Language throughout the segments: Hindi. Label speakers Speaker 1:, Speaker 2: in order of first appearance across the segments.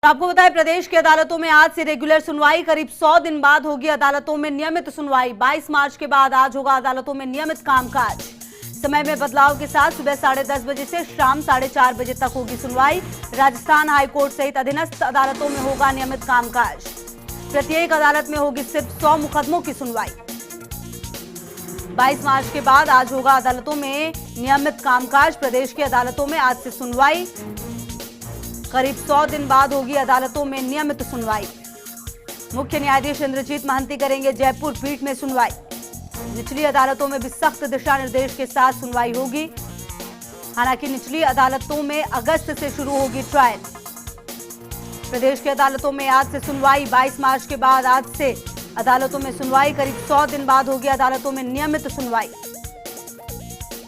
Speaker 1: आपको बताएं, प्रदेश की अदालतों में आज से रेगुलर सुनवाई करीब 100 दिन बाद होगी। अदालतों में नियमित सुनवाई 22 मार्च के बाद आज होगा अदालतों में नियमित कामकाज। समय में बदलाव के साथ सुबह 10:30 बजे से शाम 4:30 बजे तक होगी सुनवाई। राजस्थान हाईकोर्ट सहित अधीनस्थ अदालतों में होगा नियमित कामकाज। प्रत्येक अदालत में होगी सिर्फ 100 मुकदमों की सुनवाई। 22 मार्च के बाद आज होगा अदालतों में नियमित कामकाज। प्रदेश की अदालतों में आज से सुनवाई करीब 100 दिन बाद होगी अदालतों में नियमित सुनवाई। मुख्य न्यायाधीश इंद्रजीत महांती करेंगे जयपुर पीठ में सुनवाई। निचली अदालतों में भी सख्त दिशा निर्देश के साथ सुनवाई होगी। हालांकि निचली अदालतों में अगस्त से शुरू होगी ट्रायल। प्रदेश की अदालतों में आज से सुनवाई 22 मार्च के बाद आज से अदालतों में सुनवाई करीब 100 दिन बाद होगी अदालतों में नियमित सुनवाई।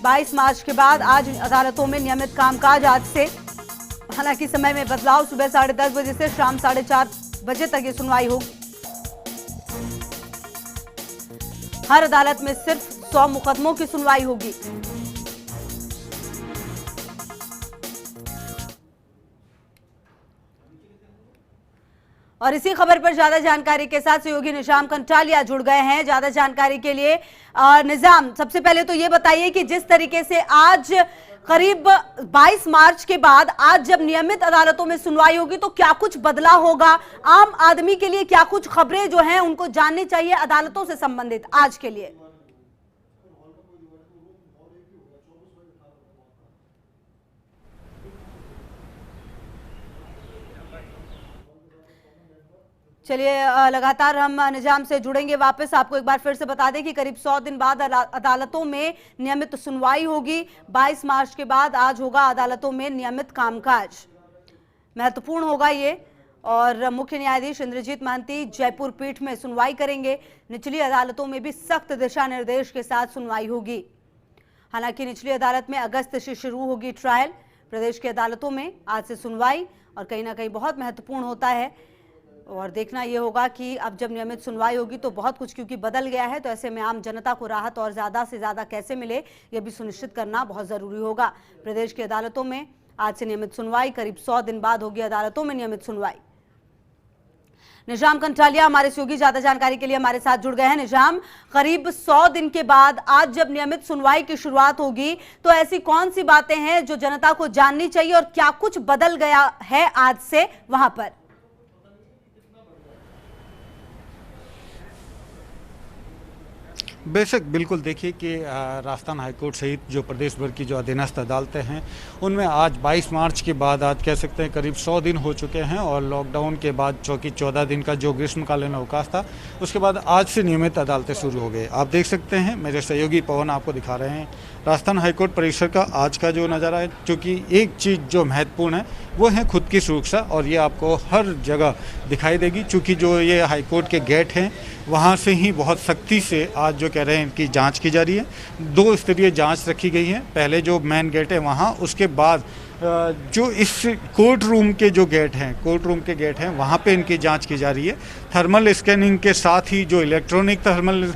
Speaker 1: 22 मार्च के बाद आज अदालतों में नियमित कामकाज आज से। हालांकि समय में बदलाव, सुबह 10:30 बजे से शाम 4:30 बजे तक ये सुनवाई होगी। हर अदालत में सिर्फ 100 मुकदमों की सुनवाई होगी। और इसी खबर पर ज्यादा जानकारी के साथ सहयोगी निजाम कंटालिया जुड़ गए हैं ज्यादा जानकारी के लिए। निजाम, सबसे पहले तो ये बताइए कि जिस तरीके से आज करीब 22 मार्च के बाद आज जब नियमित अदालतों में सुनवाई होगी तो क्या कुछ बदला होगा? आम आदमी के लिए क्या कुछ खबरें जो हैं उनको जाननी चाहिए अदालतों से संबंधित आज के लिए? चलिए, लगातार हम निजाम से जुड़ेंगे वापस। आपको एक बार फिर से बता दें कि करीब 100 दिन बाद अदालतों में नियमित सुनवाई होगी। 22 मार्च के बाद आज होगा अदालतों में नियमित कामकाज। महत्वपूर्ण होगा ये। और मुख्य न्यायाधीश इंद्रजीत महांती जयपुर पीठ में सुनवाई करेंगे। निचली अदालतों में भी सख्त दिशा निर्देश के साथ सुनवाई होगी। हालांकि निचली अदालत में अगस्त से शुरू होगी ट्रायल। प्रदेश की अदालतों में आज से सुनवाई और कहीं ना कहीं बहुत महत्वपूर्ण होता है। और देखना यह होगा कि अब जब नियमित सुनवाई होगी तो बहुत कुछ क्योंकि बदल गया है, तो ऐसे में आम जनता को राहत और ज्यादा से ज्यादा कैसे मिले यह भी सुनिश्चित करना बहुत जरूरी होगा। प्रदेश की अदालतों में आज से नियमित सुनवाई करीब 100 दिन बाद होगी अदालतों में नियमित सुनवाई। निजाम कंटालिया हमारे सहयोगी ज्यादा जानकारी के लिए हमारे साथ जुड़ गए हैं। निजाम, करीब 100 दिन के बाद आज जब नियमित सुनवाई की शुरुआत होगी तो ऐसी कौन सी बातें हैं जो जनता को जाननी चाहिए और क्या कुछ बदल गया है आज से वहां पर?
Speaker 2: बेशक बिल्कुल, देखिए कि राजस्थान हाईकोर्ट सहित जो प्रदेश भर की जो अधीनस्थ अदालतें हैं उनमें आज 22 मार्च के बाद आज कह सकते हैं करीब 100 दिन हो चुके हैं। और लॉकडाउन के बाद चूँकि 14 दिन का जो ग्रीष्मकालीन अवकाश था उसके बाद आज से नियमित अदालतें शुरू हो गई। आप देख सकते हैं, मेरे सहयोगी पवन आपको दिखा रहे हैं राजस्थान हाईकोर्ट परिसर का आज का जो नज़ारा है। क्योंकि एक चीज़ जो महत्वपूर्ण है वो है खुद की सुरक्षा, और ये आपको हर जगह दिखाई देगी। चूँकि जो ये हाईकोर्ट के गेट हैं वहाँ से ही बहुत सख्ती से आज जो कह रहे हैं इनकी जांच की जा रही है। 2 स्तरीय जांच रखी गई है। पहले जो मेन गेट है वहाँ, उसके बाद जो इस कोर्ट रूम के जो गेट हैं, कोर्ट रूम के गेट हैं वहाँ पे इनकी जांच की जा रही है। थर्मल स्कैनिंग के साथ ही जो इलेक्ट्रॉनिक थर्मल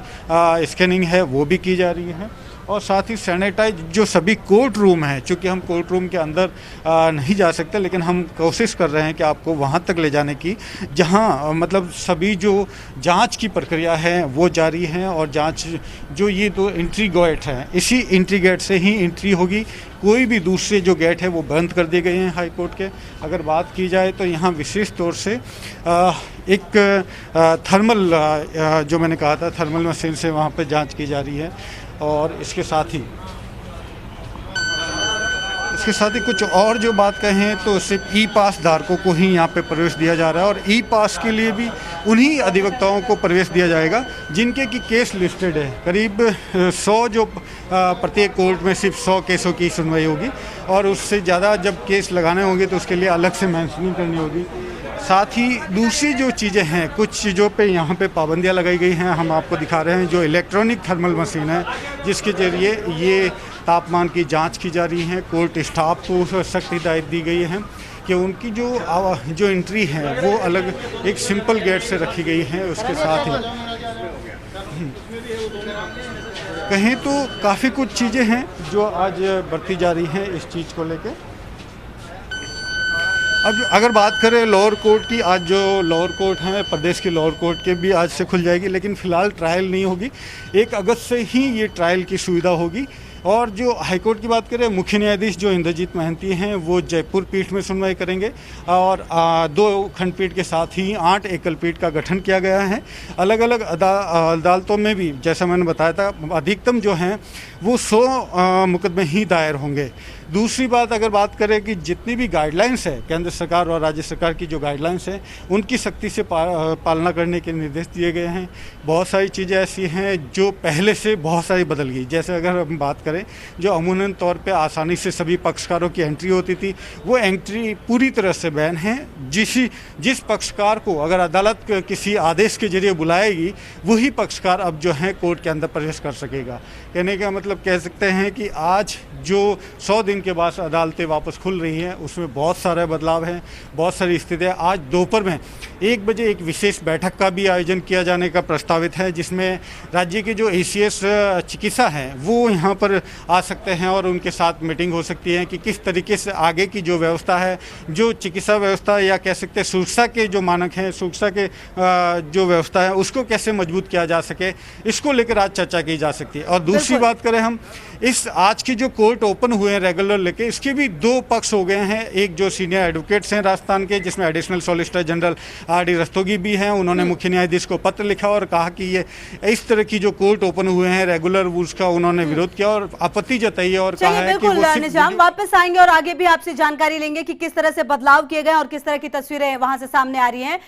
Speaker 2: स्कैनिंग है वो भी की जा रही है। और साथ ही सैनिटाइज जो सभी कोर्ट रूम हैं, चूँकि हम कोर्ट रूम के अंदर नहीं जा सकते, लेकिन हम कोशिश कर रहे हैं कि आपको वहाँ तक ले जाने की, जहाँ मतलब सभी जो जांच की प्रक्रिया है वो जारी है। और जांच जो ये 2 एंट्री गेट हैं, इसी एंट्री गेट से ही एंट्री होगी। कोई भी दूसरे जो गेट है वो बंद कर दिए गए हैं हाईकोर्ट के। अगर बात की जाए तो यहाँ विशेष तौर से एक थर्मल जो मैंने कहा था थर्मल मशीन से वहाँ पर जाँच की जा रही है। और इसके साथ ही कुछ और जो बात कहें तो सिर्फ ई पास धारकों को ही यहाँ पे प्रवेश दिया जा रहा है। और ई पास के लिए भी उन्हीं अधिवक्ताओं को प्रवेश दिया जाएगा जिनके की केस लिस्टेड है। करीब 100 जो प्रत्येक कोर्ट में सिर्फ 100 केसों की सुनवाई होगी, और उससे ज़्यादा जब केस लगाने होंगे तो उसके लिए अलग से मेंशनिंग करनी होगी। साथ ही दूसरी जो चीज़ें हैं, कुछ चीज़ों पे यहाँ पे पाबंदियाँ लगाई गई हैं। हम आपको दिखा रहे हैं जो इलेक्ट्रॉनिक थर्मल मशीन है जिसके ज़रिए ये तापमान की जांच की जा रही है। कोर्ट स्टाफ को सख्त हिदायत दी गई है कि उनकी जो एंट्री है वो अलग एक सिंपल गेट से रखी गई है। उसके साथ ही कहें तो काफ़ी कुछ चीज़ें हैं जो आज बरती जा रही हैं इस चीज़ को लेकर। अब अगर बात करें लोअर कोर्ट की, आज जो लोअर कोर्ट है प्रदेश की लोअर कोर्ट के भी आज से खुल जाएगी, लेकिन फिलहाल ट्रायल नहीं होगी। 1 अगस्त से ही ये ट्रायल की सुविधा होगी। और जो हाईकोर्ट की बात करें, मुख्य न्यायाधीश जो इंद्रजीत महांती हैं वो जयपुर पीठ में सुनवाई करेंगे और 2 खंडपीठ के साथ ही 8 एकल पीठ का गठन किया गया है। अलग अलग अदालतों में भी जैसा मैंने बताया था, अधिकतम जो हैं वो 100 मुकदमे ही दायर होंगे। दूसरी बात, अगर बात करें कि जितनी भी गाइडलाइंस है केंद्र सरकार और राज्य सरकार की, जो गाइडलाइंस हैं उनकी सख्ती से पालना करने के निर्देश दिए गए हैं। बहुत सारी चीज़ें ऐसी हैं जो पहले से बहुत सारी बदल गई। जैसे अगर हम बात करें, जो अमूमन तौर पे आसानी से सभी पक्षकारों की एंट्री होती थी, वो एंट्री पूरी तरह से बैन है। जिस पक्षकार को अगर अदालत किसी आदेश के जरिए बुलाएगी, वही पक्षकार अब जो है कोर्ट के अंदर प्रवेश कर सकेगा। कहने का मतलब कह सकते हैं कि आज जो 100 दिन के बाद अदालतें वापस खुल रही हैं, उसमें बहुत सारे बदलाव हैं, बहुत सारी स्थितियाँ। आज दोपहर में 1 बजे एक विशेष बैठक का भी आयोजन किया जाने का प्रस्तावित है, जिसमें राज्य के जो ACS चिकित्सा हैं वो यहाँ पर आ सकते हैं और उनके साथ मीटिंग हो सकती है कि किस तरीके से आगे की जो व्यवस्था है, जो चिकित्सा व्यवस्था या कह सकते हैं सुरक्षा के जो मानक हैं, सुरक्षा के जो व्यवस्था है उसको कैसे मजबूत किया जा सके, इसको लेकर आज चर्चा की जा सकती है। और दूसरी बात करें हम, इस आज की जो कोर्ट ओपन हुए हैं रेगुलर लेके, इसके भी 2 पक्ष हो गए हैं। एक जो सीनियर एडवोकेट्स हैं राजस्थान के, जिसमें additional solicitor general RD Rastogi भी हैं, उन्होंने मुख्य न्यायाधीश को पत्र लिखा और कहा कि ये इस तरह की जो कोर्ट ओपन हुए हैं रेगुलर, उसका उन्होंने विरोध किया और आपत्ति जताई है और कहा है कि वो
Speaker 1: निजाम वापस आएंगे और आगे भी आपसे जानकारी लेंगे कि किस तरह से बदलाव किए गए और किस तरह की तस्वीरें वहां से सामने आ रही हैं।